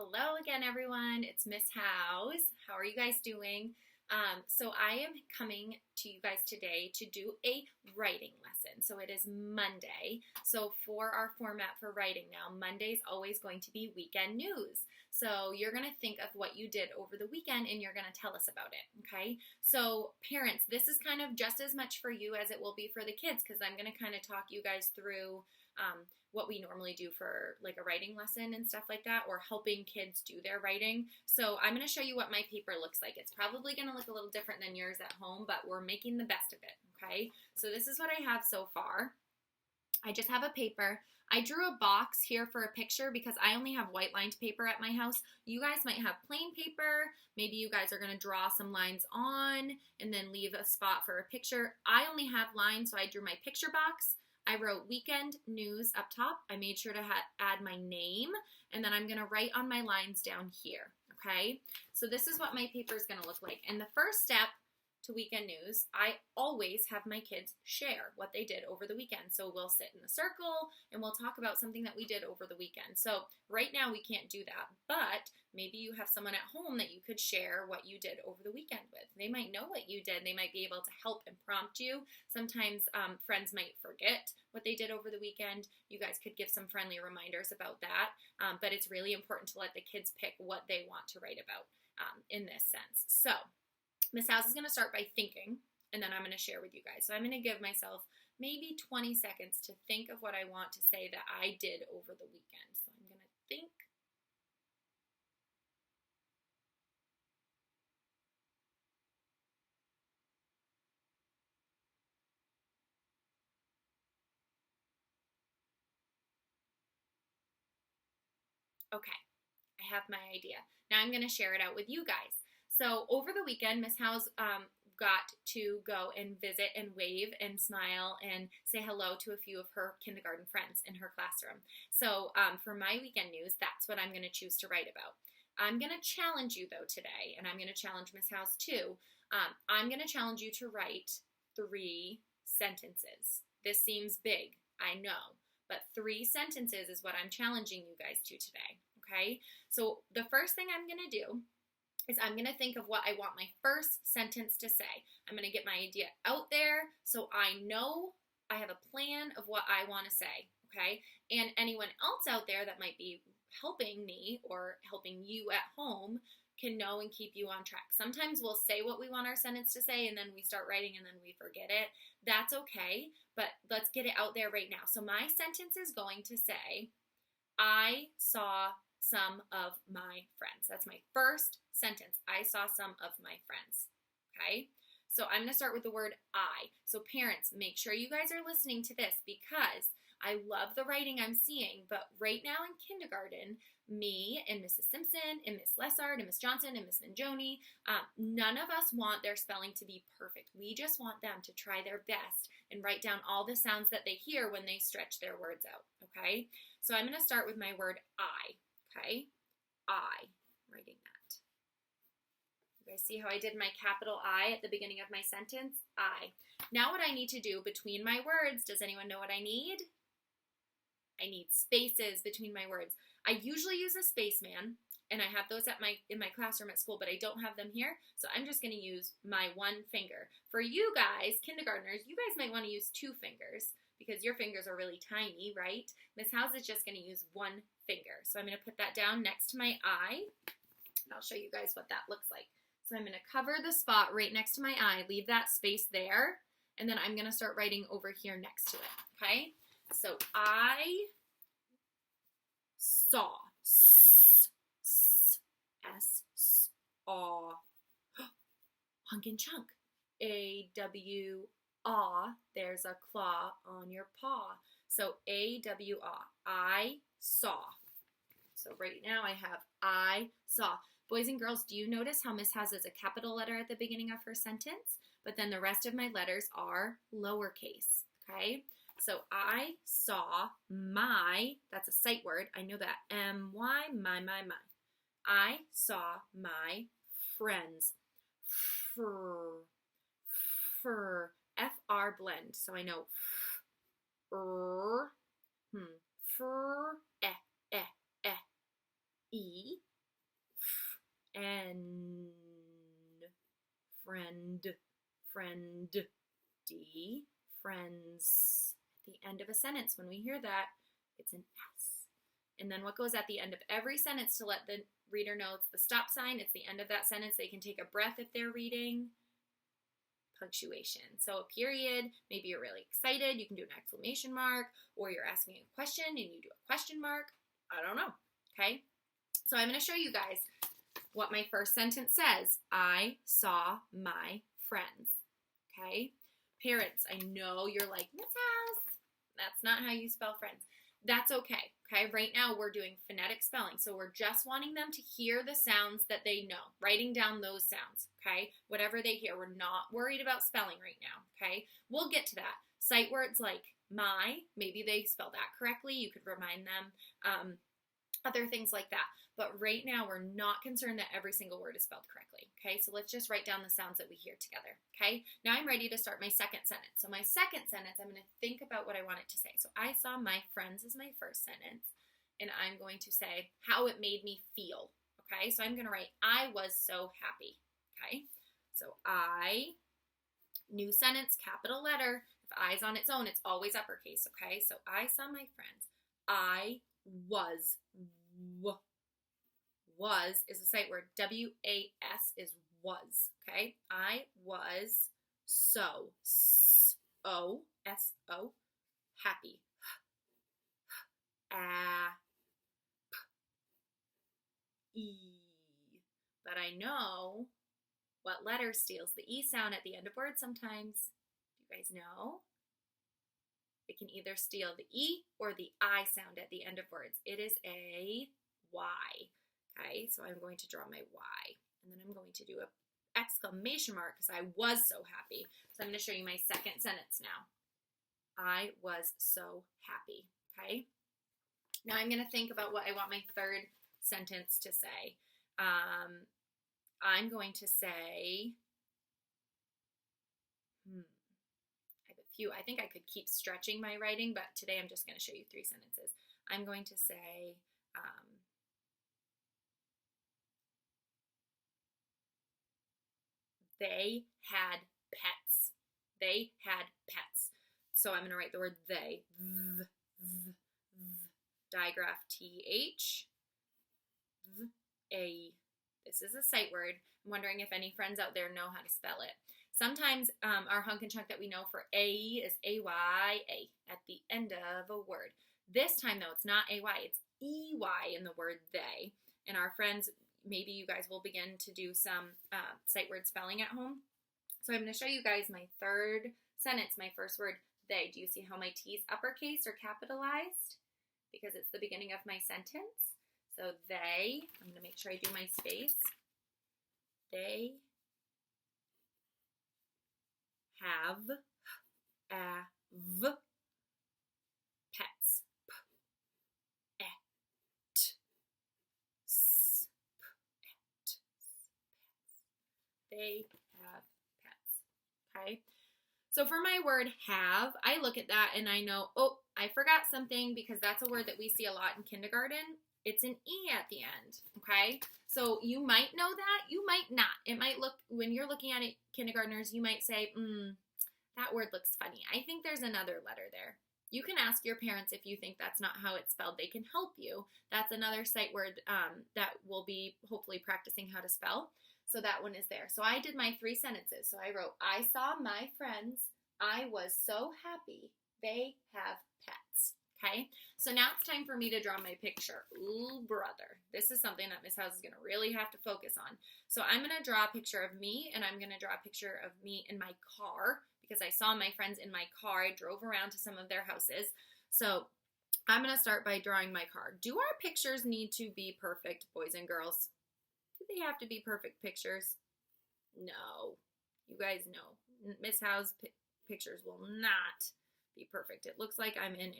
Hello again, everyone. It's Miss House. How are you guys doing? So I am coming to you guys today to do a writing lesson. So it is Monday. So for our format for writing now, Monday's always going to be weekend news. So you're going to think of what you did over the weekend and you're going to tell us about it, okay? So parents, this is kind of just as much for you as it will be for the kids because I'm going to kind of talk you guys through what we normally do for like a writing lesson and stuff like that, or helping kids do their writing. So I'm going to show you what my paper looks like. It's probably going to look a little different than yours at home, but we're making the best of it, okay? So this is what I have so far. I just have a paper. I drew a box here for a picture because I only have white lined paper at my house. You guys might have plain paper. Maybe you guys are going to draw some lines on and then leave a spot for a picture. I only have lines, so I drew my picture box. I wrote weekend news up top. I made sure to add my name, and then I'm going to write on my lines down here, okay? So this is what my paper is going to look like. And the first step to weekend news, I always have my kids share what they did over the weekend. So we'll sit in a circle and we'll talk about something that we did over the weekend. So right now we can't do that, but maybe you have someone at home that you could share what you did over the weekend with. They might know what you did. They might be able to help and prompt you. Sometimes friends might forget what they did over the weekend. You guys could give some friendly reminders about that, but it's really important to let the kids pick what they want to write about in this sense. So Miss House is going to start by thinking, and then I'm going to share with you guys. So I'm going to give myself maybe 20 seconds to think of what I want to say that I did over the weekend. So I'm going to think. Okay, I have my idea. Now I'm going to share it out with you guys. So over the weekend, Miss House got to go and visit and wave and smile and say hello to a few of her kindergarten friends in her classroom. So for my weekend news, that's what I'm going to choose to write about. I'm going to challenge you though today, and I'm going to challenge Miss House too. I'm going to challenge you to write 3 sentences. This seems big, I know, but 3 sentences is what I'm challenging you guys to today, okay? So the first thing I'm going to do is I'm going to think of what I want my first sentence to say. I'm going to get my idea out there so I know I have a plan of what I want to say, okay? And anyone else out there that might be helping me or helping you at home can know and keep you on track. Sometimes we'll say what we want our sentence to say and then we start writing and then we forget it. That's okay, but let's get it out there right now. So my sentence is going to say, I saw some of my friends. That's my first sentence. I saw some of my friends. Okay? So I'm going to start with the word I. So parents, make sure you guys are listening to this because I love the writing I'm seeing, but right now in kindergarten, me and Mrs. Simpson and Miss Lessard and Miss Johnson and Miss Mangione, none of us want their spelling to be perfect. We just want them to try their best and write down all the sounds that they hear when they stretch their words out, okay? So I'm going to start with my word I, okay? I, writing that. You guys see how I did my capital I at the beginning of my sentence? I. Now what I need to do between my words, does anyone know what I need? I need spaces between my words. I usually use a spaceman, and I have those in my classroom at school, but I don't have them here, so I'm just going to use my 1 finger. For you guys, kindergartners, you guys might want to use 2 fingers because your fingers are really tiny, right? Miss House is just going to use 1 finger. So I'm going to put that down next to my I, and I'll show you guys what that looks like. So I'm going to cover the spot right next to my I, leave that space there, and then I'm going to start writing over here next to it, okay? So I saw, s, s, s, s, aw, hunk and chunk, A-W-aw, there's a claw on your paw. So A-W-aw, I saw. So right now I have I saw. Boys and girls, do you notice how Miss House has a capital letter at the beginning of her sentence? But then the rest of my letters are lowercase, okay? So I saw my, that's a sight word, I know that, M-Y, my. I saw my friends, F-R blend, so I know, fr, eh, E, N, friend, friend, D, friends. At the end of a sentence, when we hear that, it's an S. And then what goes at the end of every sentence to let the reader know it's the stop sign, it's the end of that sentence. They can take a breath if they're reading. Punctuation. So a period, maybe you're really excited, you can do an exclamation mark, or you're asking a question and you do a question mark. I don't know, okay? So I'm going to show you guys what my first sentence says. I saw my friends, okay? Parents, I know you're like, Miss House, that's not how you spell friends. That's okay, okay? Right now we're doing phonetic spelling, so we're just wanting them to hear the sounds that they know, writing down those sounds, okay? Whatever they hear, we're not worried about spelling right now, okay? We'll get to that. Sight words like my, maybe they spell that correctly. You could remind them. Other things like that. But right now, we're not concerned that every single word is spelled correctly, okay? So let's just write down the sounds that we hear together, okay? Now I'm ready to start my second sentence. So my second sentence, I'm going to think about what I want it to say. So I saw my friends is my first sentence, and I'm going to say how it made me feel, okay? So I'm going to write, I was so happy, okay? So I, new sentence, capital letter. If I's on its own, it's always uppercase, okay? So I saw my friends. I was. Was is a sight word. W-A-S is was. Okay? I was so. S-O. Happy. E. But I know what letter steals the E sound at the end of words sometimes. Do you guys know? It can either steal the E or the I sound at the end of words. It is a Y. Okay, so I'm going to draw my Y. And then I'm going to do an exclamation mark because I was so happy. So I'm going to show you my second sentence now. I was so happy. Okay? Now I'm going to think about what I want my third sentence to say. I'm going to say, I think I could keep stretching my writing, but today I'm just going to show you 3 sentences. I'm going to say, they had pets. They had pets. So I'm going to write the word they. Digraph T-H. A. This is a sight word. I'm wondering if any friends out there know how to spell it. Sometimes our hunk and chunk that we know for A is A-Y-A at the end of a word. This time, though, it's not A-Y. It's E-Y in the word they. And our friends, maybe you guys will begin to do some sight word spelling at home. So I'm going to show you guys my third sentence, my first word, they. Do you see how my T is uppercase or capitalized? Because it's the beginning of my sentence. So they, I'm going to make sure I do my space. They have pets. They have pets. Okay? So for my word have, I look at that and I know, oh, I forgot something because that's a word that we see a lot in kindergarten. It's an E at the end, okay? So you might know that, you might not. It might look, when you're looking at it, kindergartners, you might say, that word looks funny. I think there's another letter there. You can ask your parents if you think that's not how it's spelled. They can help you. That's another sight word that we'll be hopefully practicing how to spell. So that one is there. So I did my 3 sentences. So I wrote, I saw my friends. I was so happy. They have pets. Okay, so now it's time for me to draw my picture. Ooh, brother. This is something that Miss House is going to really have to focus on. So I'm going to draw a picture of me, and I'm going to draw a picture of me in my car, because I saw my friends in my car. I drove around to some of their houses. So I'm going to start by drawing my car. Do our pictures need to be perfect, boys and girls? Do they have to be perfect pictures? No. You guys know. Miss Howe's pictures will not be perfect. It looks like I'm in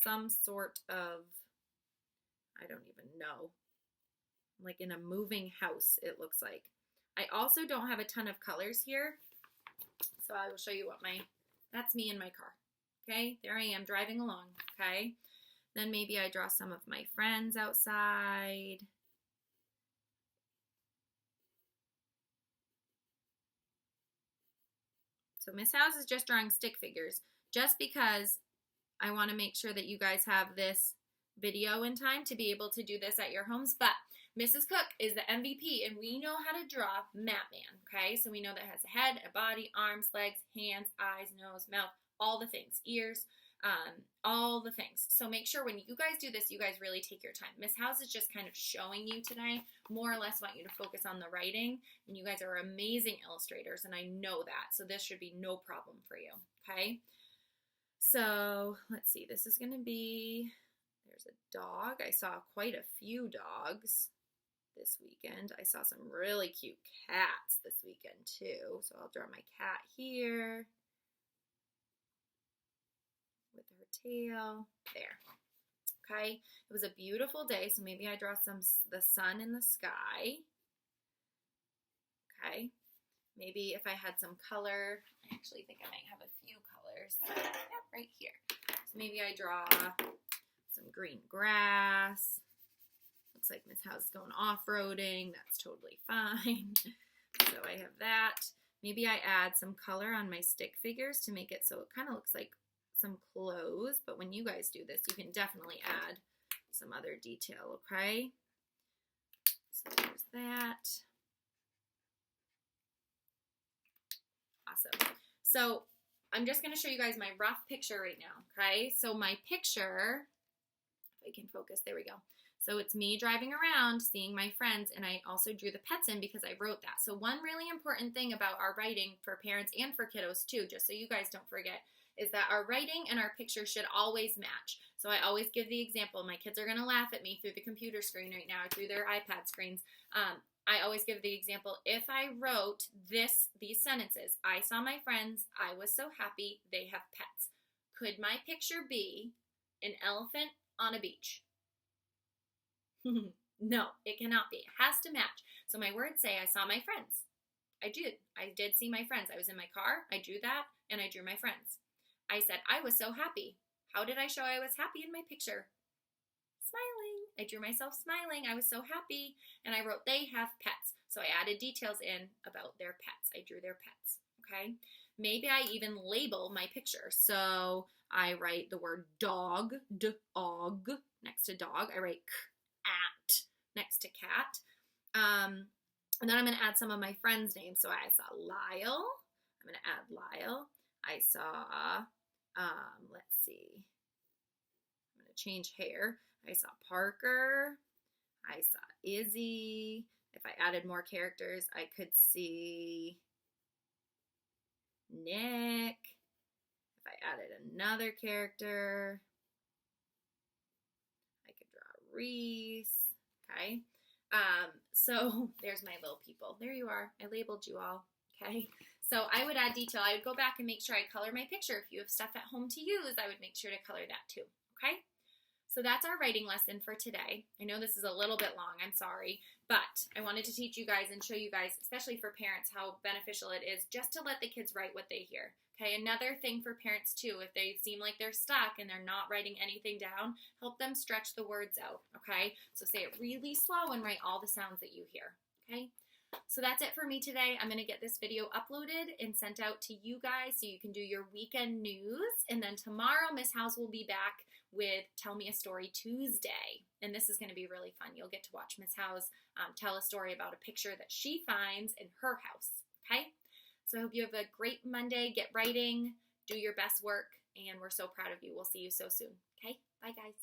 some sort of, I don't even know, like in a moving house, it looks like. I also don't have a ton of colors here, so I will show you what that's me in my car. Okay, there I am driving along. Okay, then maybe I draw some of my friends outside. So Miss House is just drawing stick figures just because I want to make sure that you guys have this video in time to be able to do this at your homes. But Mrs. Cook is the MVP, and we know how to draw Map Man, okay? So we know that it has a head, a body, arms, legs, hands, eyes, nose, mouth, all the things, ears, all the things. So make sure when you guys do this, you guys really take your time. Miss House is just kind of showing you today, more or less want you to focus on the writing, and you guys are amazing illustrators, and I know that. So this should be no problem for you, okay? So let's see, this is going to be, there's a dog. I saw quite a few dogs this weekend. I saw some really cute cats this weekend too. So I'll draw my cat here with her tail. There. Okay. It was a beautiful day, so maybe I draw the sun in the sky. Okay. Maybe if I had some color, I actually think I might have a few colors. Yep, right here. So maybe I draw some green grass. Looks like Miss House is going off-roading. That's totally fine. So I have that. Maybe I add some color on my stick figures to make it so it kind of looks like some clothes. But when you guys do this, you can definitely add some other detail, okay? So there's that. Awesome. So I'm just going to show you guys my rough picture right now, okay? So my picture, if I can focus, there we go. So it's me driving around, seeing my friends, and I also drew the pets in because I wrote that. So one really important thing about our writing for parents and for kiddos too, just so you guys don't forget, is that our writing and our picture should always match. So I always give the example. My kids are going to laugh at me through the computer screen right now, or through their iPad screens. I always give the example, if I wrote these sentences, I saw my friends, I was so happy, they have pets. Could my picture be an elephant on a beach? No, it cannot be. It has to match. So my words say, I saw my friends. I did see my friends. I was in my car, I drew that, and I drew my friends. I said, I was so happy. How did I show I was happy in my picture? Smiling. I drew myself smiling. I was so happy. And I wrote, they have pets. So I added details in about their pets. I drew their pets. Okay. Maybe I even label my picture. So I write the word dog, dog, next to dog. I write cat next to cat. And then I'm going to add some of my friends' names. So I saw Lyle. I'm going to add Lyle. I saw, let's see. I'm going to change hair. I saw Parker. I saw Izzy. If I added more characters, I could see Nick. If I added another character, I could draw Reese. Okay. So there's my little people. There you are. I labeled you all. Okay. So I would add detail. I would go back and make sure I color my picture. If you have stuff at home to use, I would make sure to color that too. Okay. So that's our writing lesson for today. I know this is a little bit long, I'm sorry, but I wanted to teach you guys and show you guys, especially for parents, how beneficial it is just to let the kids write what they hear. Okay, another thing for parents too, if they seem like they're stuck and they're not writing anything down, help them stretch the words out, okay? So say it really slow and write all the sounds that you hear, okay? So that's it for me today. I'm going to get this video uploaded and sent out to you guys so you can do your weekend news. And then tomorrow, Miss House will be back with Tell Me a Story Tuesday. And this is going to be really fun. You'll get to watch Miss House tell a story about a picture that she finds in her house. Okay? So I hope you have a great Monday. Get writing. Do your best work. And we're so proud of you. We'll see you so soon. Okay? Bye, guys.